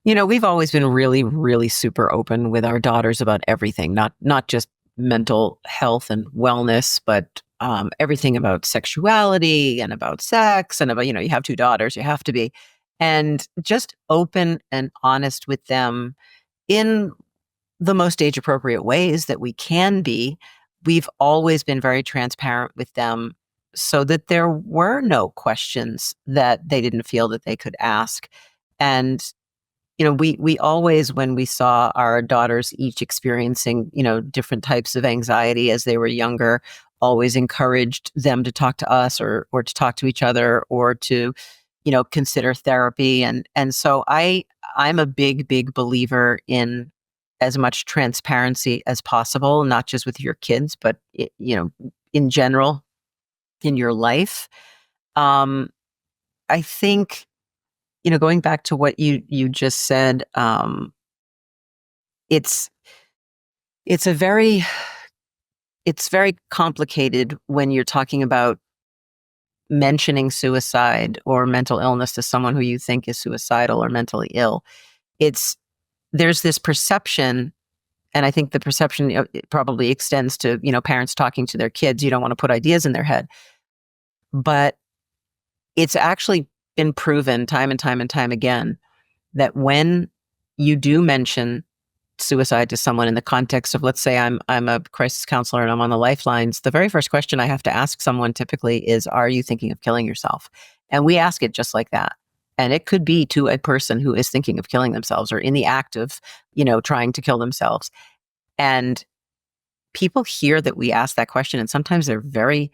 We've always been really, really super open with our daughters about everything, not just mental health and wellness, but everything about sexuality and about sex and about, you have two daughters, you have to be. And just open and honest with them in the most age appropriate ways that we can be. We've always been very transparent with them so that there were no questions that they didn't feel that they could ask. And we always, when we saw our daughters each experiencing, different types of anxiety as they were younger, always encouraged them to talk to us or to talk to each other or to, consider therapy. And so I'm a big, big believer in as much transparency as possible, not just with your kids, but in general in your life. Um, I think, going back to what you just said, it's it's a very it's very complicated when you're talking about mentioning suicide or mental illness to someone who you think is suicidal or mentally ill. It's There's this perception, and I think the perception it probably extends to, parents talking to their kids. You don't want to put ideas in their head, but it's actually been proven time and time and time again that when you do mention suicide to someone in the context of, let's say I'm a crisis counselor and I'm on the lifelines, the very first question I have to ask someone typically is, are you thinking of killing yourself? And we ask it just like that. And it could be to a person who is thinking of killing themselves or in the act of, trying to kill themselves. And people hear that we ask that question and sometimes they're very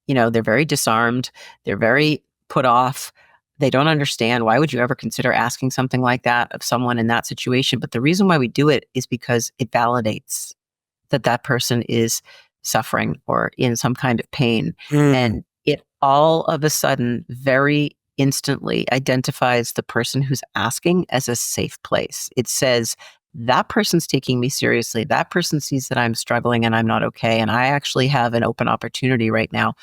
disarmed, they're very put off. They don't understand, why would you ever consider asking something like that of someone in that situation? But the reason why we do it is because it validates that that person is suffering or in some kind of pain. Mm. And it all of a sudden very instantly identifies the person who's asking as a safe place. It says, that person's taking me seriously. That person sees that I'm struggling and I'm not okay. And I actually have an open opportunity right now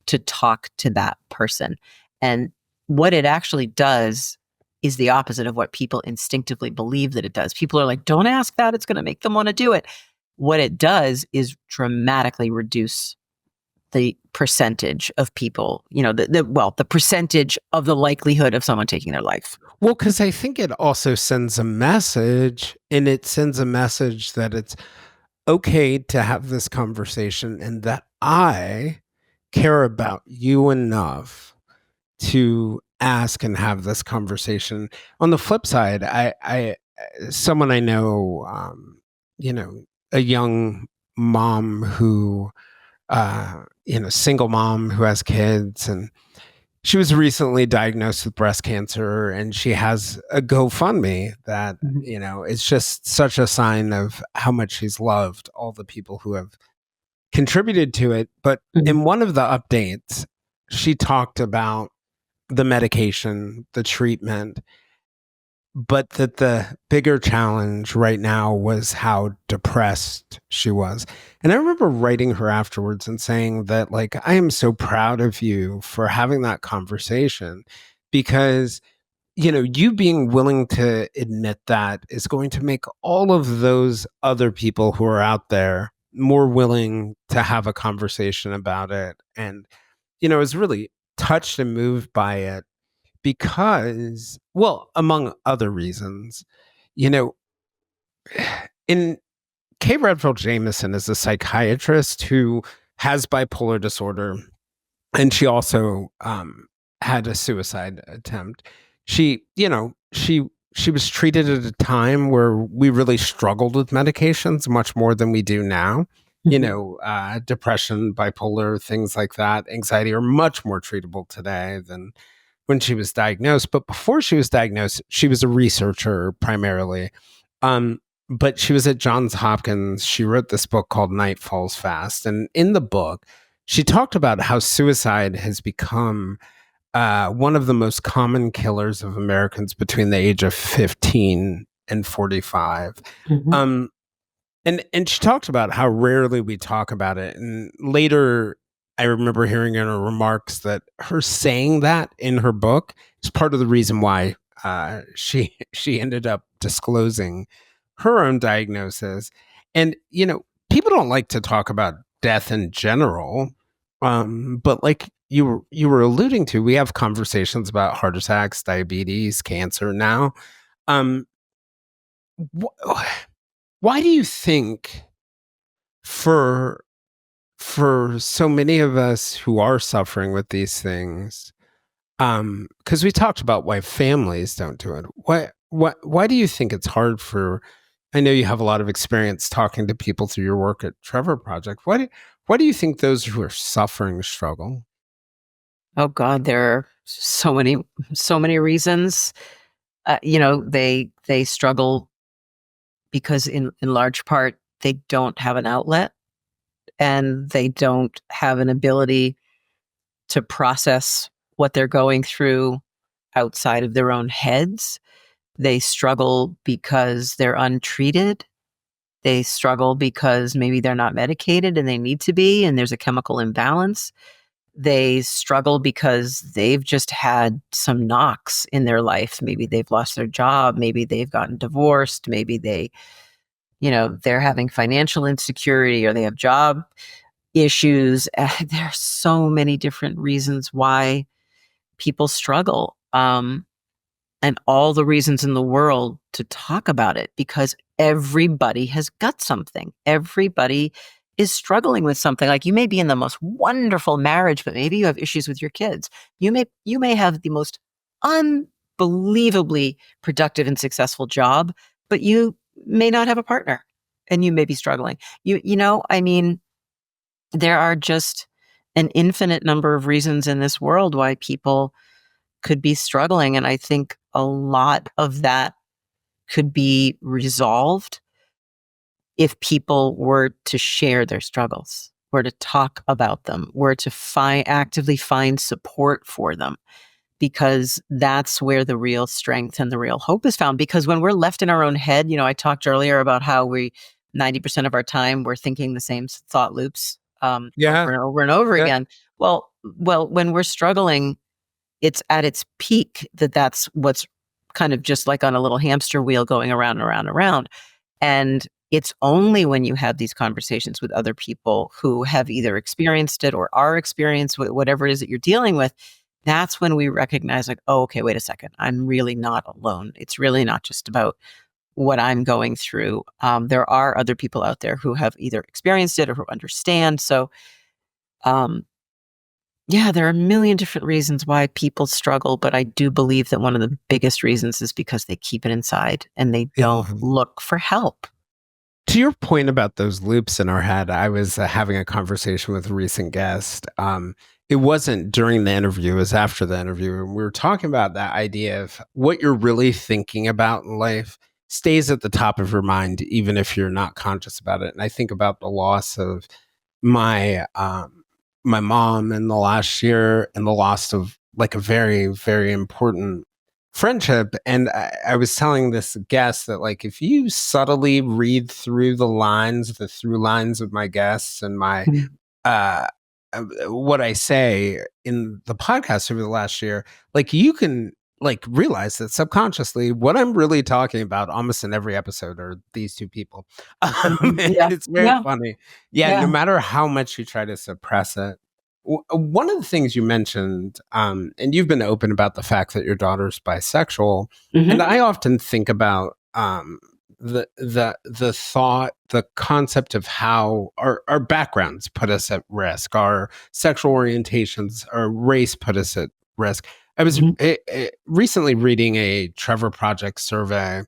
to talk to that person. And what it actually does is the opposite of what people instinctively believe that it does. People are like, don't ask that. It's going to make them want to do it. What it does is dramatically reduce the percentage of people, the percentage of the likelihood of someone taking their life. Well, because I think it also sends a message, and it sends a message that it's okay to have this conversation and that I care about you enough to ask and have this conversation. On the flip side, I someone I know, you know, a young mom who, single mom who has kids, and she was recently diagnosed with breast cancer, and she has a GoFundMe that, Mhm. it's just such a sign of how much she's loved all the people who have contributed to it. But Mhm. in one of the updates, she talked about the medication, the treatment, but that the bigger challenge right now was how depressed she was. And I remember writing her afterwards and saying that, like, I am so proud of you for having that conversation, because, you being willing to admit that is going to make all of those other people who are out there more willing to have a conversation about it. And, I was really touched and moved by it, because, well, among other reasons, you know, in K. Redfield Jameson is a psychiatrist who has bipolar disorder, and she also had a suicide attempt. She, she was treated at a time where we really struggled with medications much more than we do now. Mhm. Depression, bipolar, things like that, anxiety are much more treatable today than when she was diagnosed. But before she was diagnosed, she was a researcher primarily. Um, but she was at Johns Hopkins. She wrote this book called Night Falls Fast. And in the book, she talked about how suicide has become one of the most common killers of Americans between the age of 15 and 45. Mhm. Um, and she talked about how rarely we talk about it. And later, I remember hearing in her remarks that her saying that in her book is part of the reason why she ended up disclosing her own diagnosis. And people don't like to talk about death in general, but like you were alluding to, we have conversations about heart attacks, diabetes, cancer now. Um, wh- why do you think for so many of us who are suffering with these things, because we talked about why families don't do it, why do you think it's hard for, I know you have a lot of experience talking to people through your work at Trevor Project, why do you think those who are suffering struggle? Oh God, there are so many reasons. They struggle because in large part they don't have an outlet and they don't have an ability to process what they're going through outside of their own heads. They struggle because they're untreated. They struggle because maybe they're not medicated and they need to be, and there's a chemical imbalance. They struggle because they've just had some knocks in their life. Maybe they've lost their job. Maybe they've gotten divorced. Maybe they're having financial insecurity or they have job issues. There are so many different reasons why people struggle. And all the reasons in the world to talk about it because everybody has got something. Everybody is struggling with something. Like you may be in the most wonderful marriage, but maybe you have issues with your kids. You may have the most unbelievably productive and successful job, but you may not have a partner and you may be struggling. I mean, there are just an infinite number of reasons in this world why people could be struggling. And I think a lot of that could be resolved if people were to share their struggles, were to talk about them, were to actively find support for them, because that's where the real strength and the real hope is found. Because when we're left in our own head, I talked earlier about how 90% of our time, we're thinking the same thought loops Yeah, over and over and over yeah. again. Well, when we're struggling, it's at its peak that's what's kind of just like on a little hamster wheel going around and around and around. And it's only when you have these conversations with other people who have either experienced it or are experienced with whatever it is that you're dealing with, that's when we recognize, like, oh, okay, wait a second. I'm really not alone. It's really not just about what I'm going through. There are other people out there who have either experienced it or who understand. So, um, yeah, there are a million different reasons why people struggle, but I do believe that one of the biggest reasons is because they keep it inside and they don't Yeah. look for help. To your point about those loops in our head, I was having a conversation with a recent guest. It wasn't during the interview, it was after the interview. And we were talking about that idea of what you're really thinking about in life stays at the top of your mind, even if you're not conscious about it. And I think about the loss of my mom in the last year and the loss of like a very, very important friendship. And I was telling this guest that like if you subtly read through the through lines of my guests and my Mhm. uh what I say in the podcast over the last year, like you can like realize that subconsciously what I'm really talking about almost in every episode are these two people. Mhm. Yeah. It's very Yeah. funny. Yeah, no Yeah. matter how much you try to suppress it. One of the things you mentioned, and you've been open about the fact that your daughter's bisexual, and Mhm, I often think about the thought, the concept of how our backgrounds put us at risk, our sexual orientations, our race put us at risk. I was mhm, recently reading a Trevor Project survey,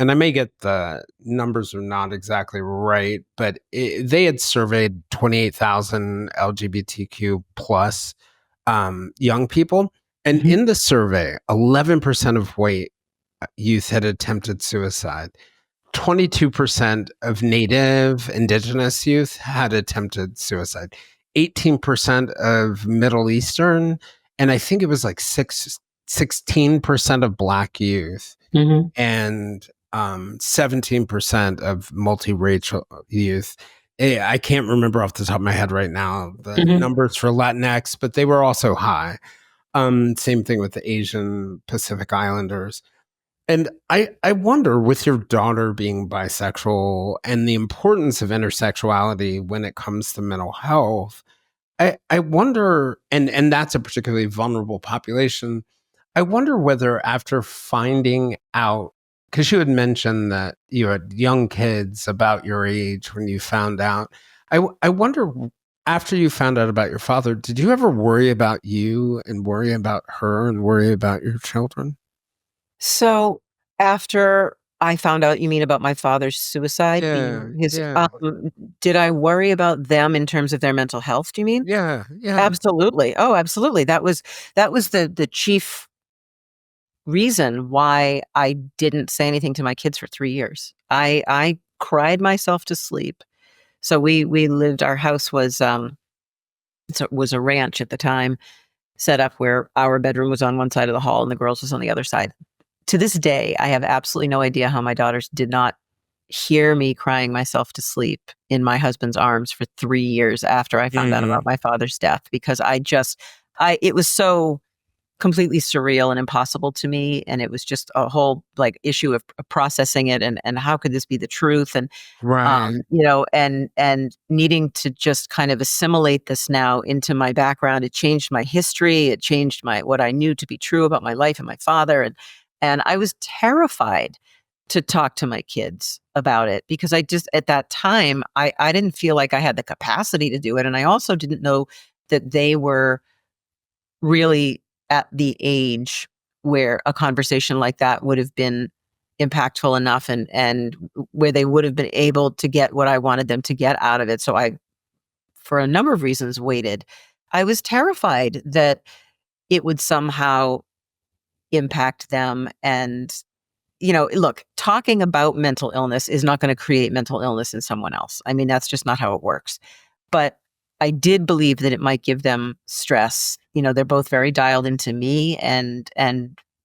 and I may get the numbers are not exactly right, but they had surveyed 28,000 LGBTQ plus young people. And mhm, in the survey, 11% of white youth had attempted suicide. 22% of native indigenous youth had attempted suicide. 18% of Middle Eastern, and I think it was like 16% of black youth mhm, and 17% of multiracial youth. I can't remember off the top of my head right now the mhm. numbers for Latinx, but they were also high. Same thing with the Asian Pacific Islanders. And I wonder, with your daughter being bisexual and the importance of intersexuality when it comes to mental health, I wonder, and that's a particularly vulnerable population. I wonder whether after finding out, because you had mentioned that you had young kids about your age when you found out, I wonder after you found out about your father, did you ever worry about you and worry about her and worry about your children? So, after I found out you mean about my father's suicide Yeah, being his yeah, did I worry about them in terms of their mental health, do you mean? yeah, yeah. Absolutely. Oh, absolutely. That was the chief reason why I didn't say anything to my kids for 3 years. I cried myself to sleep. So we lived our house was a ranch at the time, set up where our bedroom was on one side of the hall and the girls' was on the other side. To this day, I have absolutely no idea how my daughters did not hear me crying myself to sleep in my husband's arms for 3 years after I found out about Mhm. my father's death because I it was so completely surreal and impossible to me, and it was just a whole, like, issue of processing it and how could this be the truth, and Right. and needing to just kind of assimilate this now into my background. It changed my history. It changed my what I knew to be true about my life and my father, and I was terrified to talk to my kids about it because I just at that time I didn't feel like I had the capacity to do it, and I also didn't know that they were really at the age where a conversation like that would have been impactful enough and where they would have been able to get what I wanted them to get out of it. So I, for a number of reasons, waited. I was terrified that it would somehow impact them. And, look, talking about mental illness is not going to create mental illness in someone else. I mean, that's just not how it works. But I did believe that it might give them stress. They're both very dialed into me and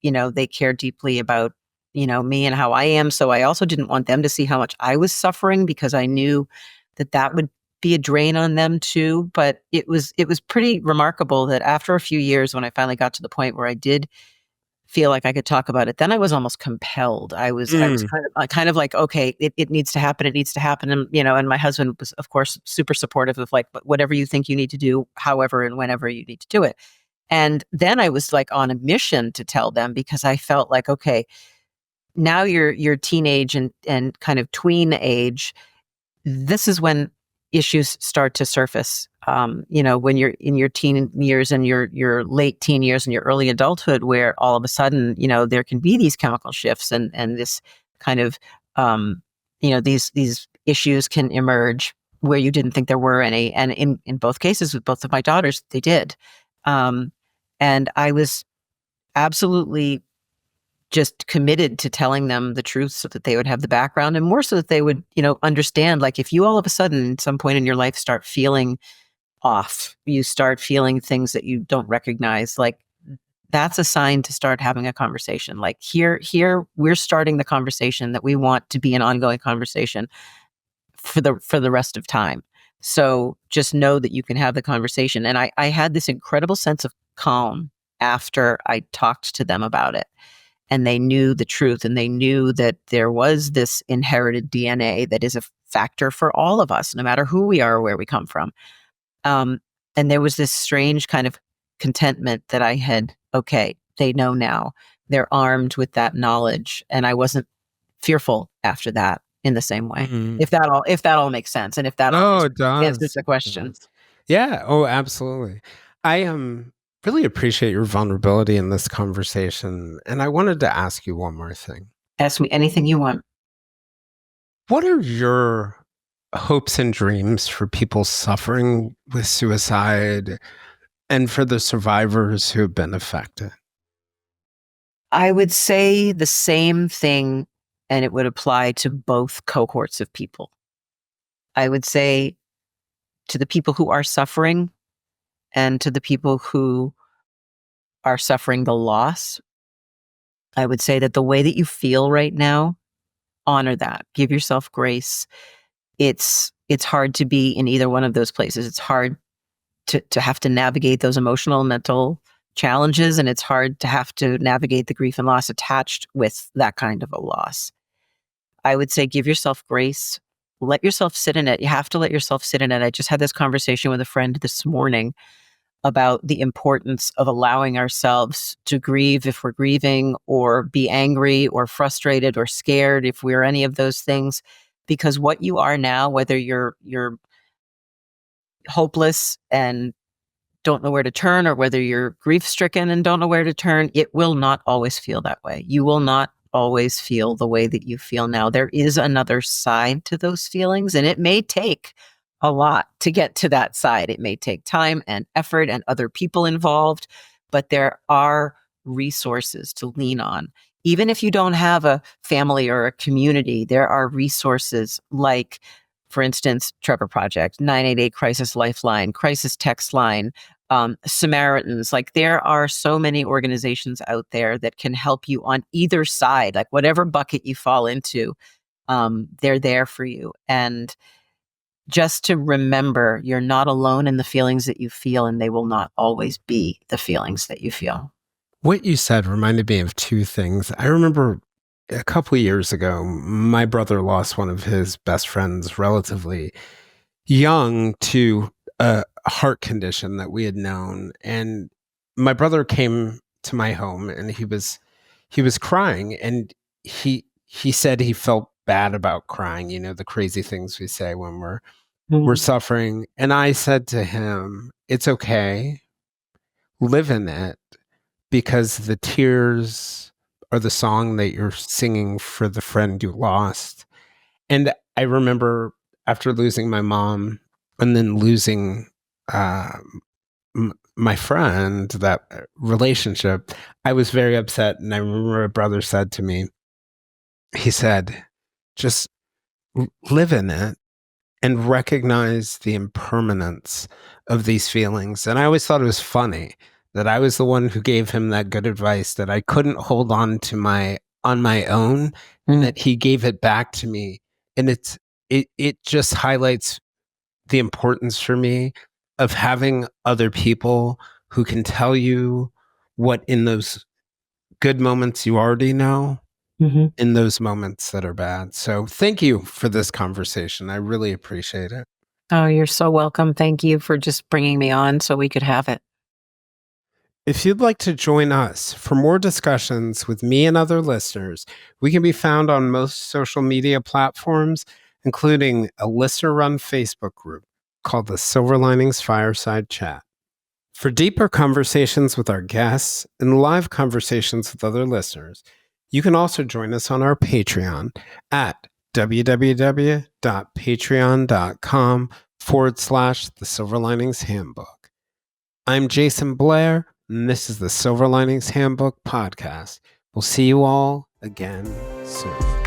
they care deeply about, me and how I am. So I also didn't want them to see how much I was suffering because I knew that that would be a drain on them too. But it was pretty remarkable that after a few years when I finally got to the point where I did feel like I could talk about it. Then I was almost compelled. I was Mm. kind of like, okay, it needs to happen. It needs to happen. And my husband was, of course, super supportive of like, whatever you think you need to do, however and whenever you need to do it. And then I was like on a mission to tell them because I felt like, okay, now you're teenage and kind of tween age, this is when issues start to surface. When you're in your teen years and your late teen years and your early adulthood, where all of a sudden, there can be these chemical shifts and this kind of, these issues can emerge where you didn't think there were any. And in both cases with both of my daughters, they did. Um, and I was absolutely just committed to telling them the truth so that they would have the background and more so that they would, understand, like, if you all of a sudden at some point in your life start feeling off, you start feeling things that you don't recognize, like, that's a sign to start having a conversation. Like, here we're starting the conversation that we want to be an ongoing conversation for the rest of time. So just know that you can have the conversation. And I had this incredible sense of calm after I talked to them about it and they knew the truth and they knew that there was this inherited DNA that is a factor for all of us, no matter who we are or where we come from. Um, And there was this strange kind of contentment that I had, okay, they know now. They're armed with that knowledge. And I wasn't fearful after that in the same way. Mhm. If that all makes sense, and if that No, it answers does. the It question. does. Yeah. Oh, absolutely. I really appreciate your vulnerability in this conversation. And I wanted to ask you one more thing. Ask me anything you want. What are your hopes and dreams for people suffering with suicide and for the survivors who have been affected? I would say the same thing, and it would apply to both cohorts of people. I would say to the people who are suffering and to the people who are suffering the loss, I would say that the way that you feel right now, honor that. Give yourself grace. It's hard to be in either one of those places. It's hard to have to navigate those emotional and mental challenges, and it's hard to have to navigate the grief and loss attached with that kind of a loss. I would say give yourself grace. Let yourself sit in it. You have to let yourself sit in it. I just had this conversation with a friend this morning about the importance of allowing ourselves to grieve if we're grieving, or be angry or frustrated or scared if we're any of those things. Because what you are now, whether you're hopeless and don't know where to turn, or whether you're grief stricken and don't know where to turn, it will not always feel that way. You will not always feel the way that you feel now. There is another side to those feelings, and it may take a lot to get to that side. It may take time and effort and other people involved, but there are resources to lean on. Even if you don't have a family or a community, there are resources like, for instance, Trevor Project, 988 Crisis Lifeline, Crisis Text Line, Samaritans. Like, there are so many organizations out there that can help you on either side, like whatever bucket you fall into, they're there for you. And just to remember, you're not alone in the feelings that you feel, and they will not always be the feelings that you feel. What you said reminded me of two things. I remember a couple of years ago, my brother lost one of his best friends relatively young to a heart condition that we had known. And my brother came to my home and he was crying, and he said he felt bad about crying, you know, the crazy things we say when we're Mhm. suffering. And I said to him, "It's okay. Live in it, because the tears are the song that you're singing for the friend you lost." And I remember after losing my mom and then losing uh, my friend, that relationship, I was very upset. And I remember my brother said to me, he said, just live in it and recognize the impermanence of these feelings. And I always thought it was funny that I was the one who gave him that good advice, that I couldn't hold on my own, and Mm. that he gave it back to me. And it just highlights the importance for me of having other people who can tell you what in those good moments you already know, Mhm. in those moments that are bad. So thank you for this conversation. I really appreciate it. Oh, you're so welcome. Thank you for just bringing me on so we could have it. If you'd like to join us for more discussions with me and other listeners, we can be found on most social media platforms, including a listener run Facebook group called the Silver Linings Fireside Chat. For deeper conversations with our guests and live conversations with other listeners, you can also join us on our Patreon at www.patreon.com/the Silver Linings Handbook. I'm Jason Blair, and this is the Silver Linings Handbook podcast. We'll see you all again soon.